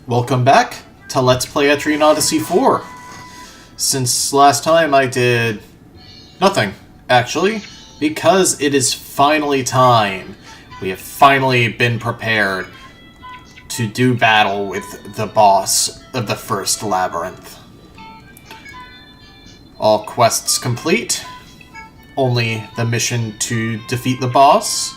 Welcome back to Let's Play Etrian Odyssey 4. Since last time I did nothing, actually, because it is finally time. We have finally been prepared to do battle with the boss of the first Labyrinth. All quests complete. Only the mission to defeat the boss.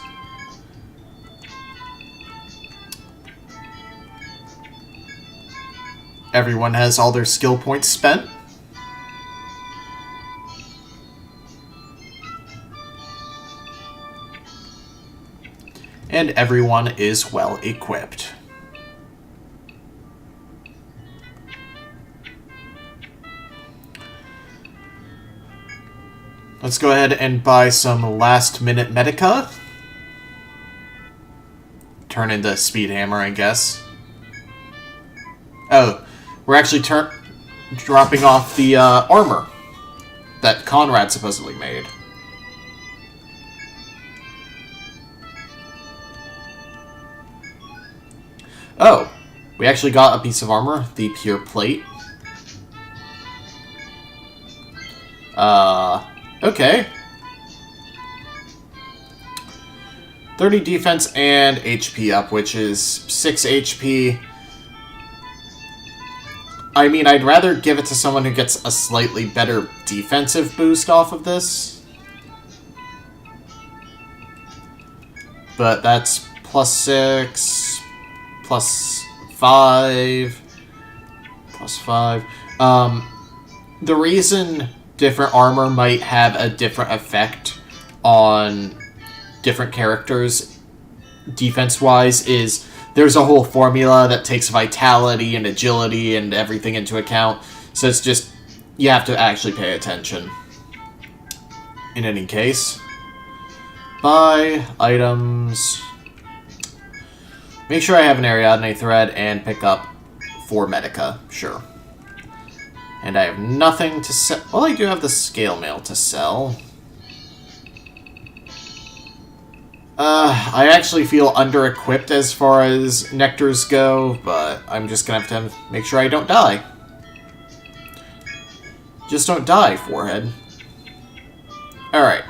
Everyone has all their skill points spent. And everyone is well equipped. Let's go ahead and buy some last-minute medica. Turn into Speed Hammer, I guess. Oh, we're actually dropping off the armor that Conrad supposedly made. Oh, we actually got a piece of armor, the pure plate. Okay. 30 defense and HP up, which is 6 HP. I mean, I'd rather give it to someone who gets a slightly better defensive boost off of this. But that's plus 6, plus 5, plus 5. The reason different armor might have a different effect on different characters defense-wise is there's a whole formula that takes vitality and agility and everything into account. So it's just, you have to actually pay attention. In any case. Buy items. Make sure I have an Ariadne thread and pick up 4 medica. Sure. And I have nothing to sell. Well, I do have the scale mail to sell. I actually feel under-equipped as far as nectars go, but I'm just gonna have to make sure I don't die. Just don't die, forehead. Alright.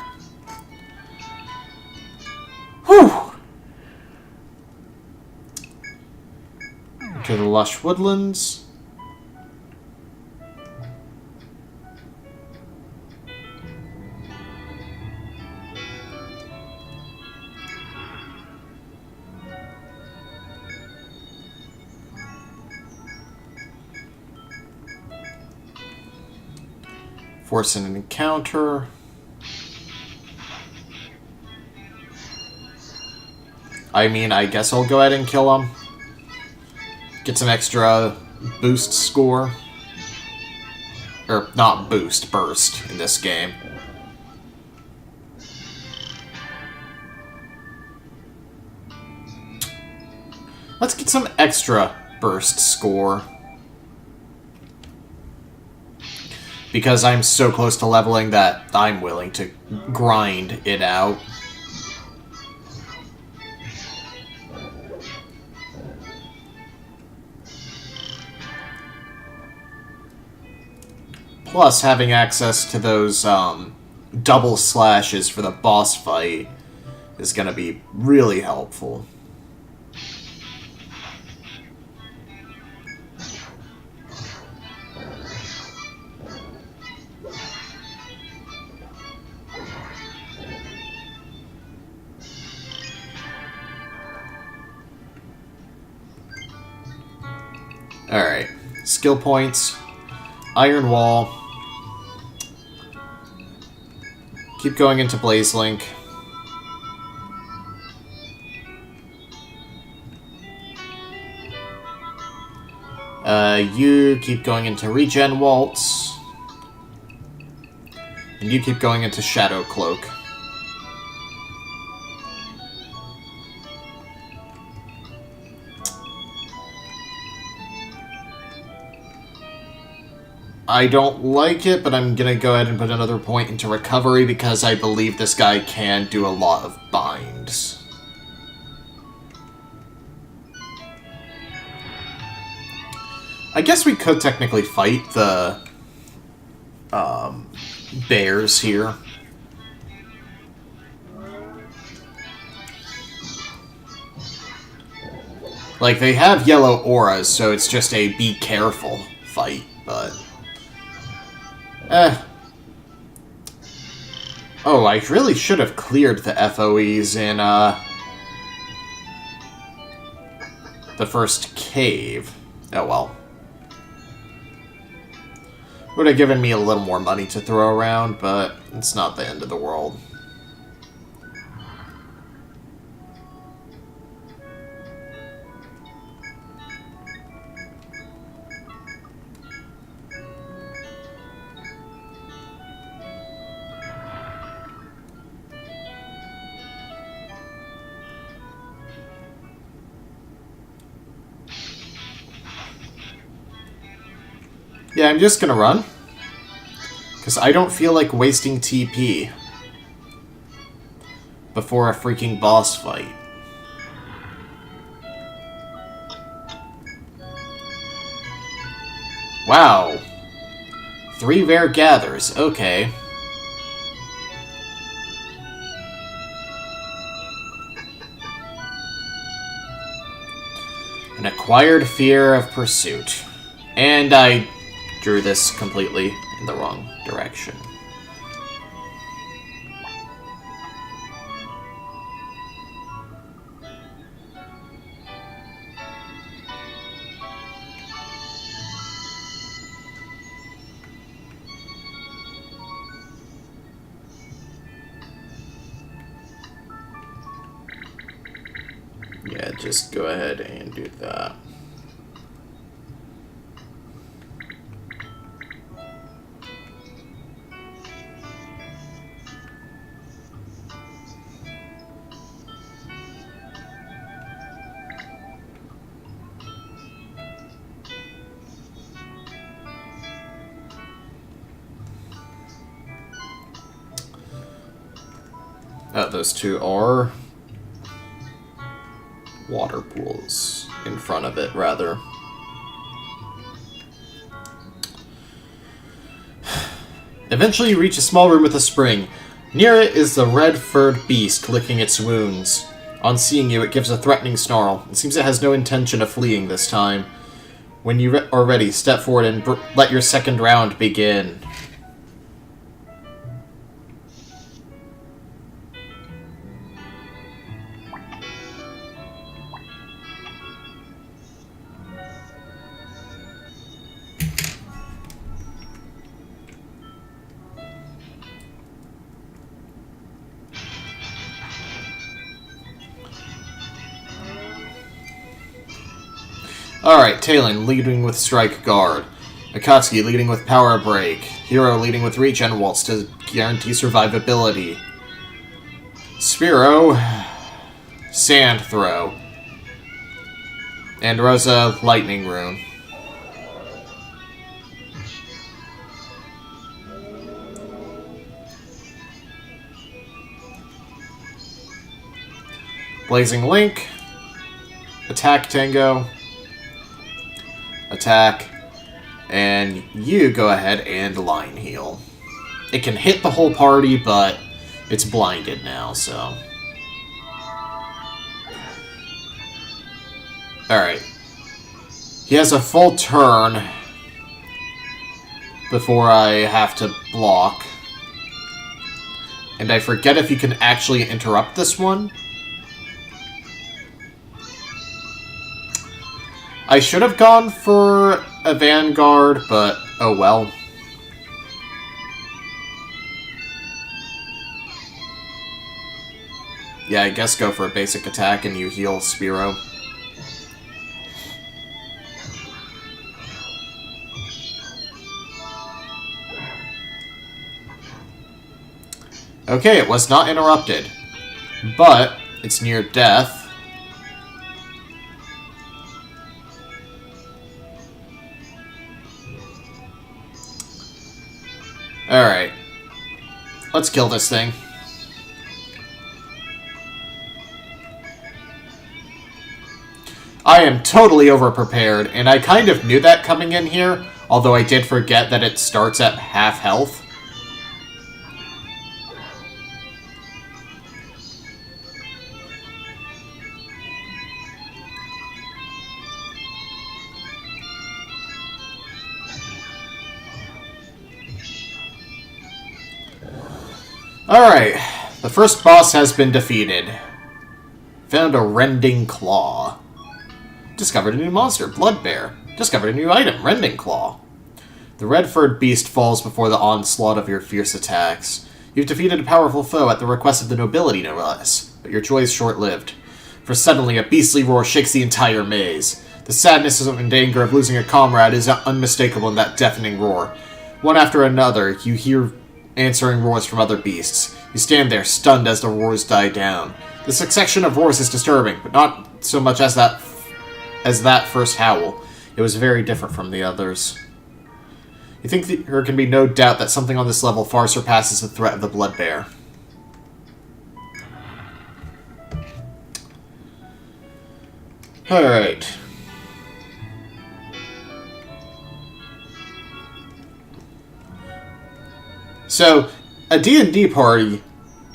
Whew! To the Lush Woodlands. Force an encounter. I mean, I guess I'll go ahead and kill him. Get some extra boost score. Or, not boost, burst in this game. Let's get some extra burst score. Because I'm so close to leveling that I'm willing to grind it out. Plus, having access to those double slashes for the boss fight is going to be really helpful. Alright, skill points, Iron Wall, keep going into Blaze Link, you keep going into Regen Waltz, and you keep going into Shadow Cloak. I don't like it, but I'm going to go ahead and put another point into recovery because I believe this guy can do a lot of binds. I guess we could technically fight the bears here. Like, they have yellow auras, so it's just a be careful fight, but... Oh, I really should have cleared the FOEs in, the first cave. Oh well. Would have given me a little more money to throw around, but it's not the end of the world. Yeah, I'm just gonna run. Because I don't feel like wasting TP before a freaking boss fight. Wow. 3 rare gathers, okay. An acquired fear of pursuit. And I drew this completely in the wrong direction. Yeah, just go ahead and do that. Those two are water pools in front of it, rather. Eventually you reach a small room with a spring. Near it is the red-furred beast licking its wounds. On seeing you, it gives a threatening snarl. It seems it has no intention of fleeing this time. When you are ready, step forward and let your second round begin. Alright, Talon leading with Strike Guard. Akatsuki leading with Power Break. Hero leading with Regen Waltz to guarantee survivability. Spiro, Sand Throw. And Rosa, Lightning Rune. Blazing Link. Attack Tango. Attack, and you go ahead and line heal. It can hit the whole party, but it's blinded now, so... Alright. He has a full turn before I have to block. And I forget if you can actually interrupt this one. I should have gone for a Vanguard, but oh well. Yeah, I guess go for a basic attack and you heal Spiro. Okay, it was not interrupted, but it's near death. Alright. Let's kill this thing. I am totally overprepared, and I kind of knew that coming in here, although I did forget that it starts at half health. Alright, the first boss has been defeated. Found a rending claw. Discovered a new monster, Bloodbear. Discovered a new item, rending claw. The red-furred beast falls before the onslaught of your fierce attacks. You've defeated a powerful foe at the request of the nobility, no less. But your joy is short-lived. For suddenly a beastly roar shakes the entire maze. The sadness and anger of losing a comrade is unmistakable in that deafening roar. One after another, you hear answering roars from other beasts. You stand there, stunned as the roars die down. The succession of roars is disturbing, but not so much as that first howl. It was very different from the others. You think there can be no doubt that something on this level far surpasses the threat of the Bloodbear. Alright. So, a D&D party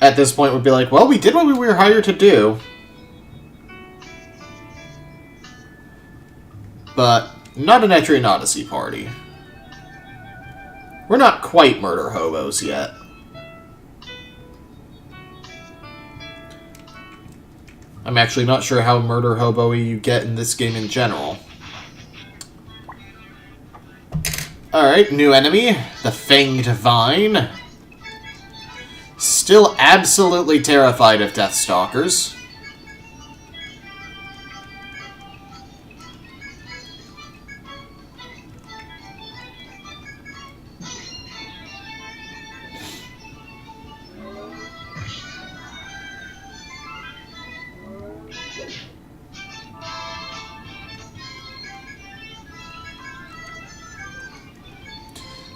at this point would be like, well, we did what we were hired to do. But not an Etrian Odyssey party. We're not quite murder hobos yet. I'm actually not sure how murder hobo-y you get in this game in general. Alright, new enemy. The Fanged Vine. Still absolutely terrified of Deathstalkers.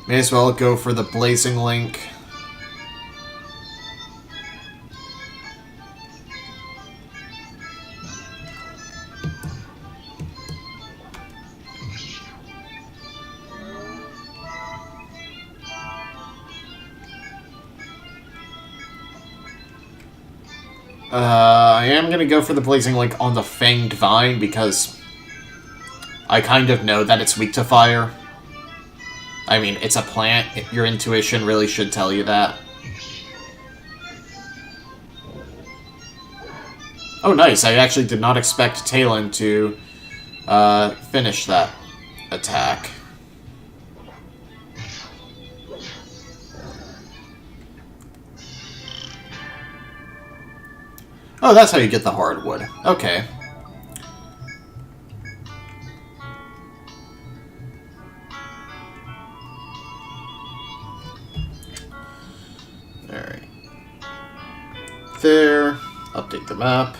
May as well go for the Blazing Link. I am going to go for the Blazing Link on the Fanged Vine because I kind of know that it's weak to fire. I mean, it's a plant. Your intuition really should tell you that. Oh, nice. I actually did not expect Talon to finish that attack. Oh, that's how you get the hardwood. Okay. Alright. There. Update the map.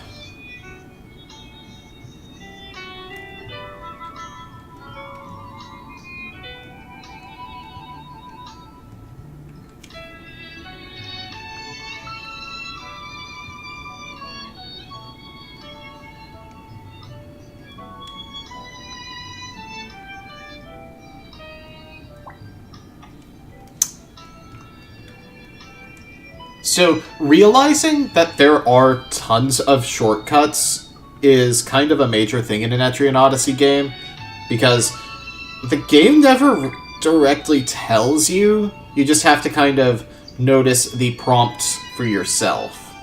So, realizing that there are tons of shortcuts is kind of a major thing in an Etrian Odyssey game, because the game never directly tells you, you just have to kind of notice the prompts for yourself.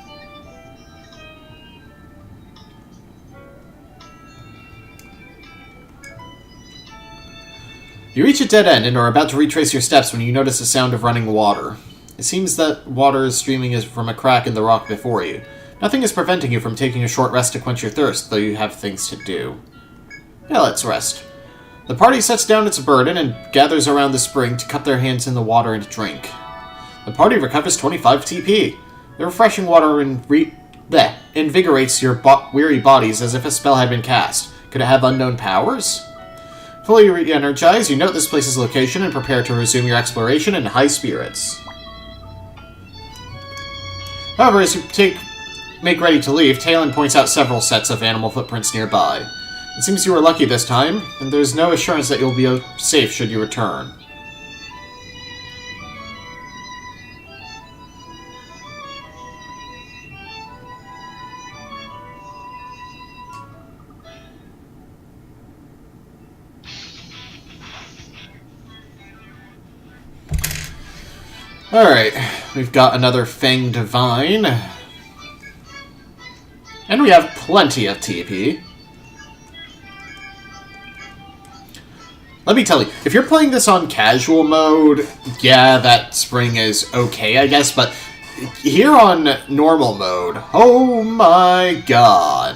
You reach a dead end and are about to retrace your steps when you notice a sound of running water. It seems that water is streaming from a crack in the rock before you. Nothing is preventing you from taking a short rest to quench your thirst, though you have things to do. Now let's rest. The party sets down its burden and gathers around the spring to cup their hands in the water and drink. The party recovers 25 TP. The refreshing water invigorates your weary bodies as if a spell had been cast. Could it have unknown powers? Fully re-energized, you note this place's location and prepare to resume your exploration in high spirits. However, as you make ready to leave, Talon points out several sets of animal footprints nearby. It seems you were lucky this time, and there's no assurance that you'll be safe should you return. Alright, we've got another Fang Divine. And we have plenty of TP. Let me tell you, if you're playing this on casual mode, yeah, that spring is okay, I guess, but here on normal mode, oh my god.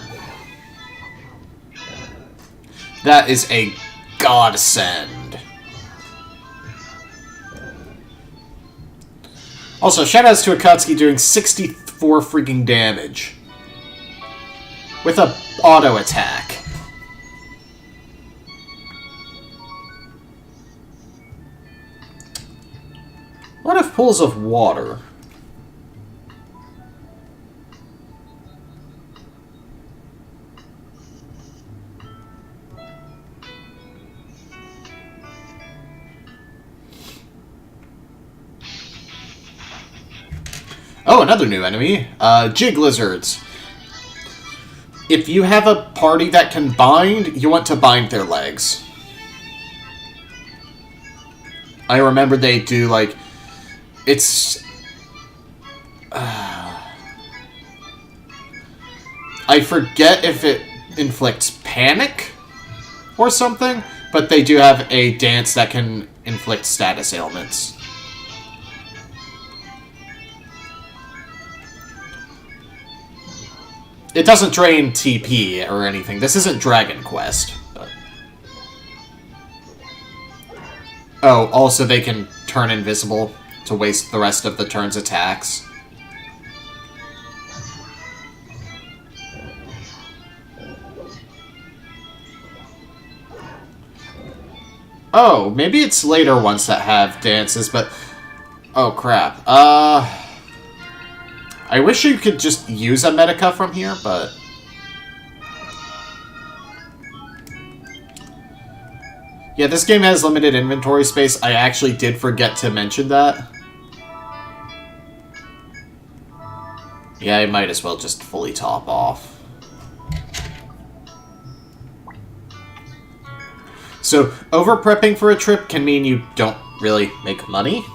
That is a godsend. Also, shoutouts to Akatsuki doing 64 freaking damage. With a auto attack. What if pools of water? Oh, another new enemy. Jig lizards. If you have a party that can bind, you want to bind their legs. I remember they do, like... It's... I forget if it inflicts panic or something, but they do have a dance that can inflict status ailments. It doesn't drain TP or anything. This isn't Dragon Quest. But... Oh, also they can turn invisible to waste the rest of the turn's attacks. Oh, maybe it's later ones that have dances, but... Oh, crap. I wish you could just use a Medica from here, but... Yeah, this game has limited inventory space. I actually did forget to mention that. Yeah, I might as well just fully top off. So, over-prepping for a trip can mean you don't really make money.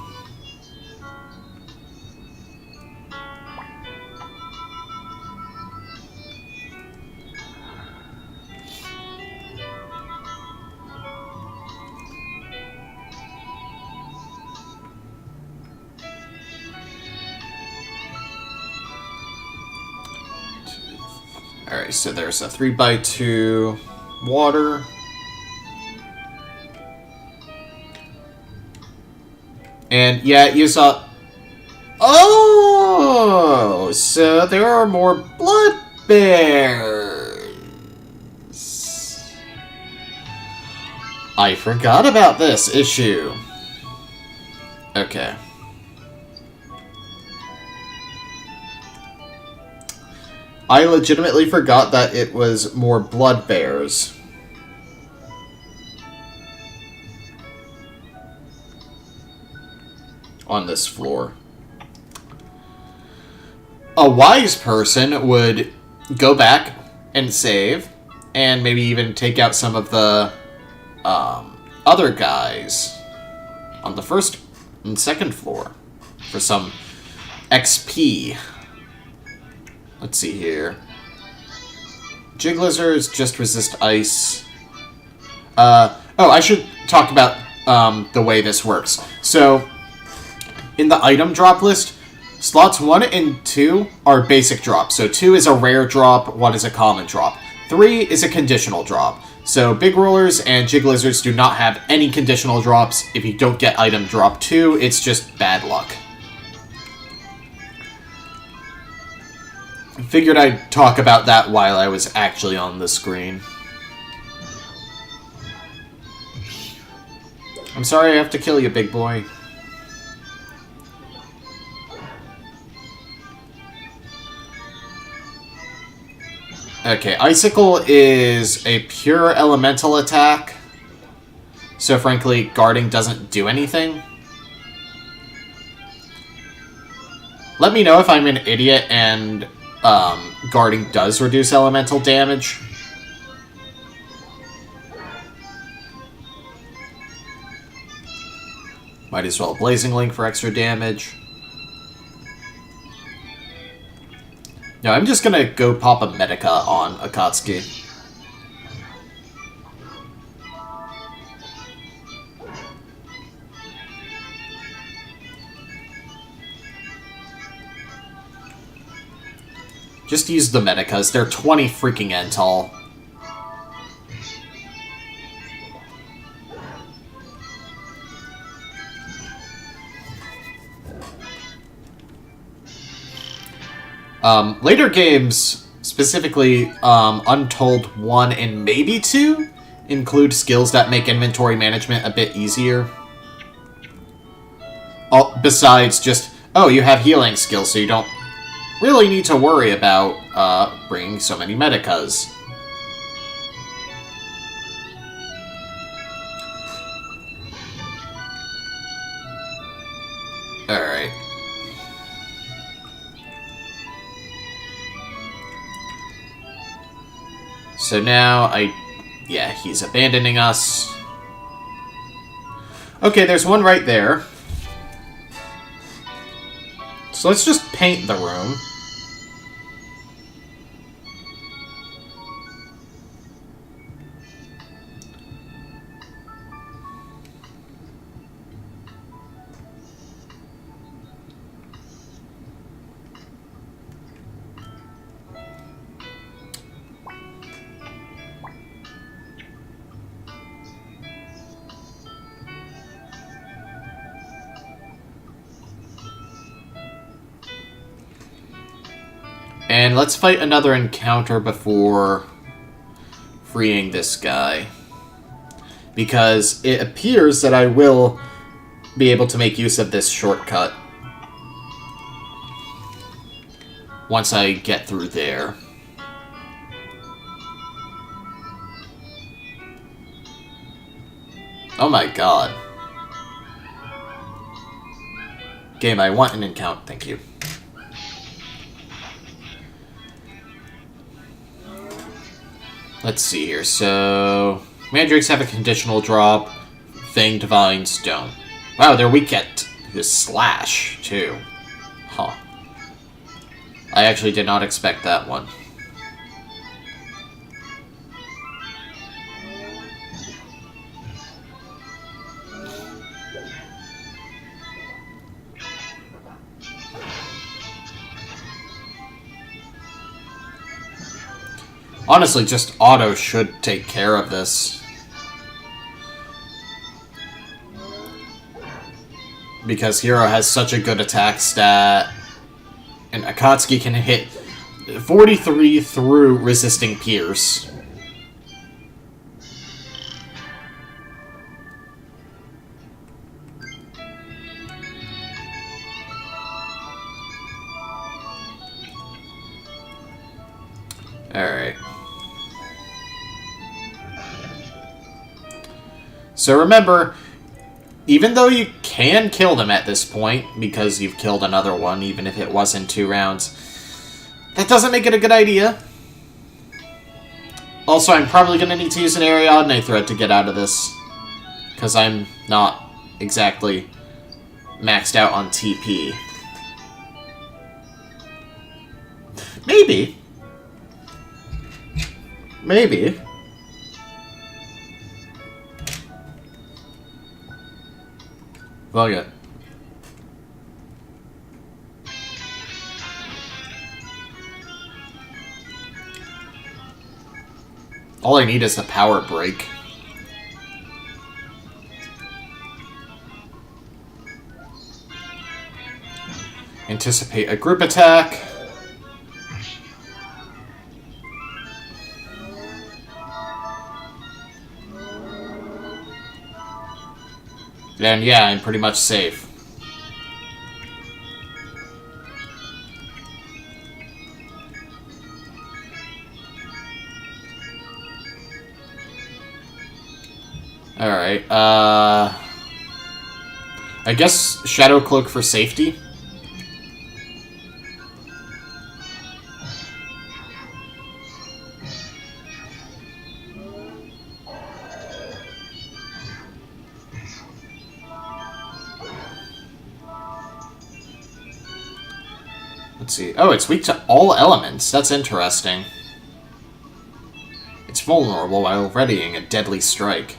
Alright, so there's a 3x2 water. And yeah, you saw... Oh! So there are more Bloodbears. I forgot about this issue. Okay. I legitimately forgot that it was more Bloodbears. On this floor. A wise person would go back and save, and maybe even take out some of the other guys on the first and second floor for some XP. Let's see here. Jig lizards just resist ice. Oh, I should talk about the way this works. So, in the item drop list, slots 1 and 2 are basic drops. So 2 is a rare drop, 1 is a common drop. 3 is a conditional drop. So big rollers and jig lizards do not have any conditional drops. If you don't get item drop 2, it's just bad luck. Figured I'd talk about that while I was actually on the screen. I'm sorry I have to kill you, big boy. Okay, Icicle is a pure elemental attack. So frankly, guarding doesn't do anything. Let me know if I'm an idiot and guarding does reduce elemental damage. Might as well Blazing Link for extra damage. No, I'm just gonna go pop a Medica on Akatsuki. Just use the Medicas. They're 20 freaking Ental. Later games, specifically Untold 1 and maybe 2, include skills that make inventory management a bit easier. Besides just, oh, you have healing skills, so you don't really need to worry about bringing so many Medicas. Alright. So now yeah, he's abandoning us. Okay, there's one right there. So let's just paint the room. And let's fight another encounter before freeing this guy. Because it appears that I will be able to make use of this shortcut once I get through there. Oh my god. Game, I want an encounter. Thank you. Let's see here. So, Mandrakes have a conditional drop. Fang Divine Stone. Wow, they're weak at his slash, too. Huh. I actually did not expect that one. Honestly, just auto should take care of this. Because Hero has such a good attack stat. And Akatsuki can hit 43 through resisting Pierce. Alright. So remember, even though you can kill them at this point, because you've killed another one, even if it wasn't 2 rounds, that doesn't make it a good idea. Also, I'm probably going to need to use an Ariadne thread to get out of this, because I'm not exactly maxed out on TP. Maybe. Maybe. Well, yeah. All I need is the power break. Anticipate a group attack. And yeah, I'm pretty much safe. Alright, I guess Shadow Cloak for safety. Let's see. Oh, it's weak to all elements. That's interesting. It's vulnerable while readying a deadly strike.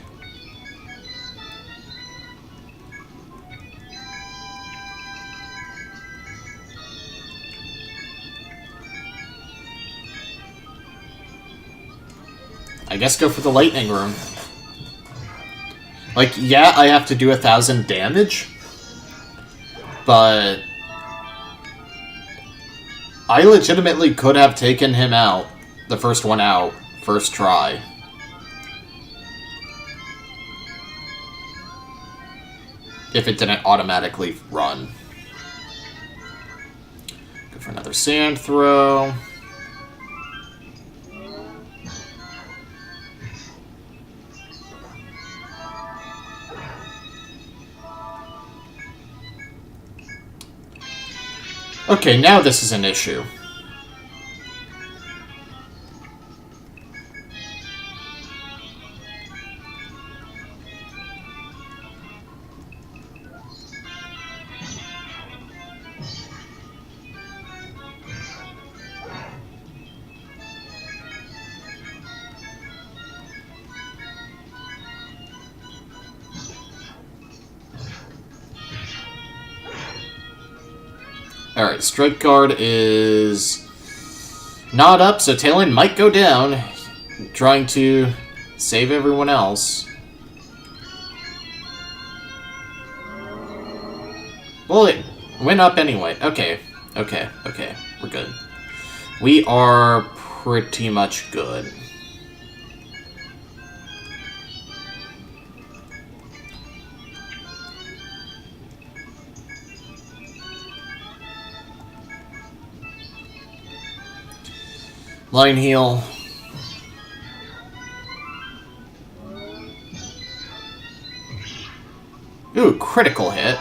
I guess go for the lightning room. Like, yeah, I have to do 1,000 damage, but I legitimately could have taken him out, the first one out, first try. If it didn't automatically run. Go for another sand throw. Okay, now this is an issue. Alright, Strike Guard is not up, so Talon might go down, trying to save everyone else. Well, it went up anyway. Okay, we're good. We are pretty much good. Line heal. Ooh, critical hit.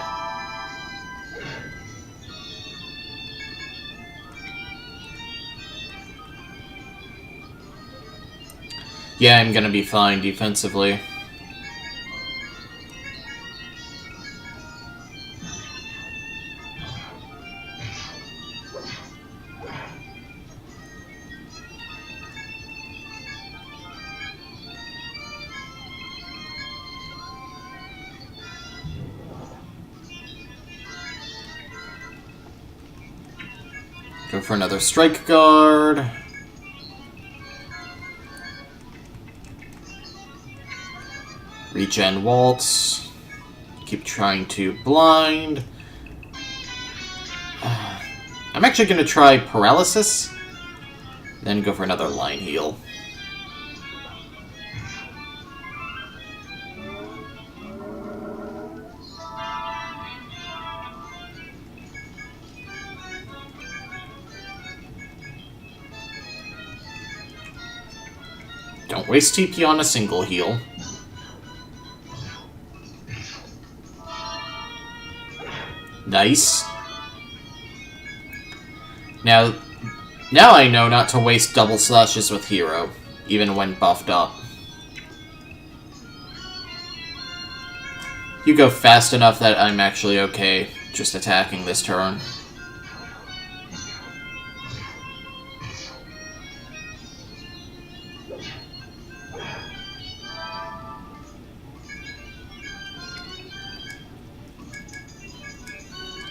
Yeah, I'm gonna be fine defensively. Go for another Strike Guard. Regen Waltz. Keep trying to blind. I'm actually going to try Paralysis. Then go for another line heal. Don't waste TP on a single heal. Nice. Now I know not to waste double slashes with hero, even when buffed up. You go fast enough that I'm actually okay just attacking this turn.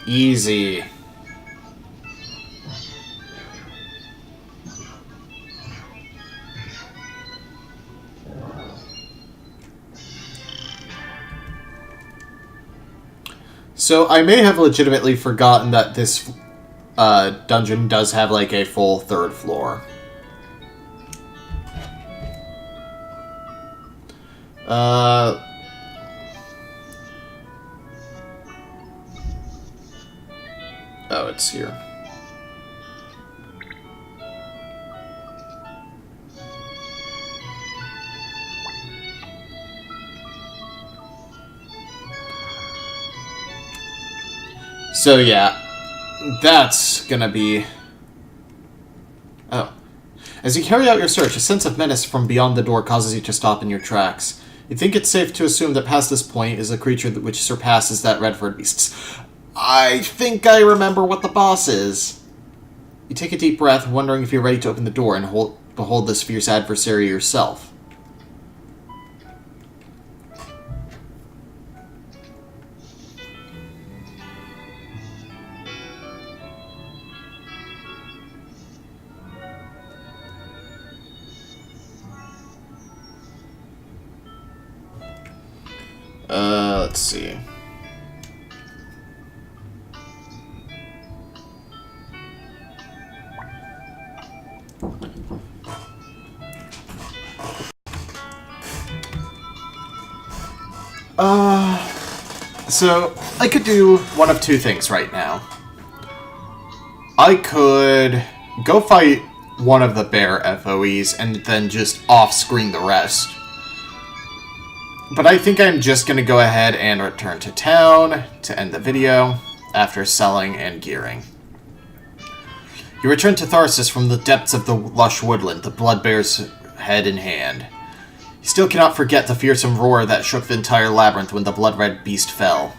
Easy. So I may have legitimately forgotten that this dungeon does have like a full third floor. Oh, it's here. So yeah, that's gonna be... Oh. As you carry out your search, a sense of menace from beyond the door causes you to stop in your tracks. You think it's safe to assume that past this point is a creature which surpasses that Redford beast's. I think I remember what the boss is. You take a deep breath, wondering if you're ready to open the door and behold this fierce adversary yourself. Let's see. So I could do one of two things right now. I could go fight one of the bear FOEs and then just off-screen the rest. But I think I'm just going to go ahead and return to town to end the video after selling and gearing. You return to Tharsis from the depths of the Lush Woodland, the Bloodbear's head in hand. You still cannot forget the fearsome roar that shook the entire Labyrinth when the blood-red beast fell.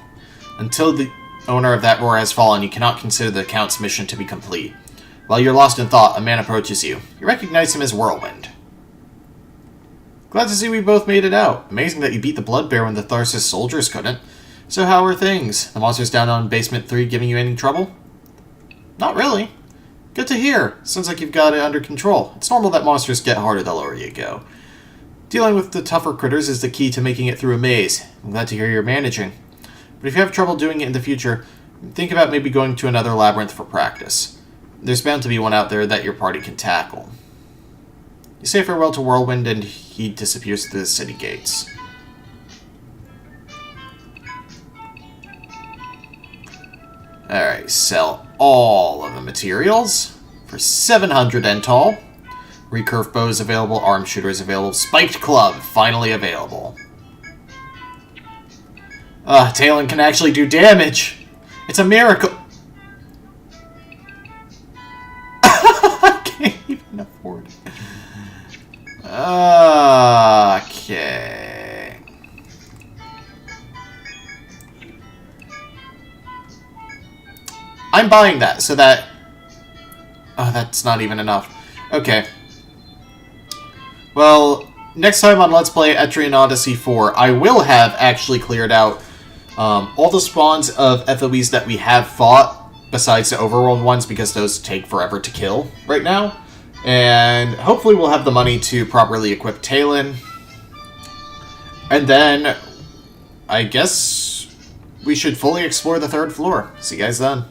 Until the owner of that roar has fallen, you cannot consider the Count's mission to be complete. While you're lost in thought, a man approaches you. You recognize him as Whirlwind. Glad to see we both made it out. Amazing that you beat the Bloodbear when the Tharsis soldiers couldn't. So how are things? The monsters down on Basement 3 giving you any trouble? Not really. Good to hear. Sounds like you've got it under control. It's normal that monsters get harder the lower you go. Dealing with the tougher critters is the key to making it through a maze. I'm glad to hear you're managing. But if you have trouble doing it in the future, think about maybe going to another labyrinth for practice. There's bound to be one out there that your party can tackle. You say farewell to Whirlwind and he disappears through the city gates. Alright, sell all of the materials for 700 Entall. Recurve bow is available, arm shooter is available, spiked club finally available. Talon can actually do damage! It's a miracle! I can't even afford it. Okay. I'm buying that, so that... Oh, that's not even enough. Okay. Well, next time on Let's Play Etrian Odyssey 4, I will have actually cleared out all the spawns of FOEs that we have fought, besides the overworld ones, because those take forever to kill right now. And hopefully we'll have the money to properly equip Talon. And then, I guess we should fully explore the third floor. See you guys then.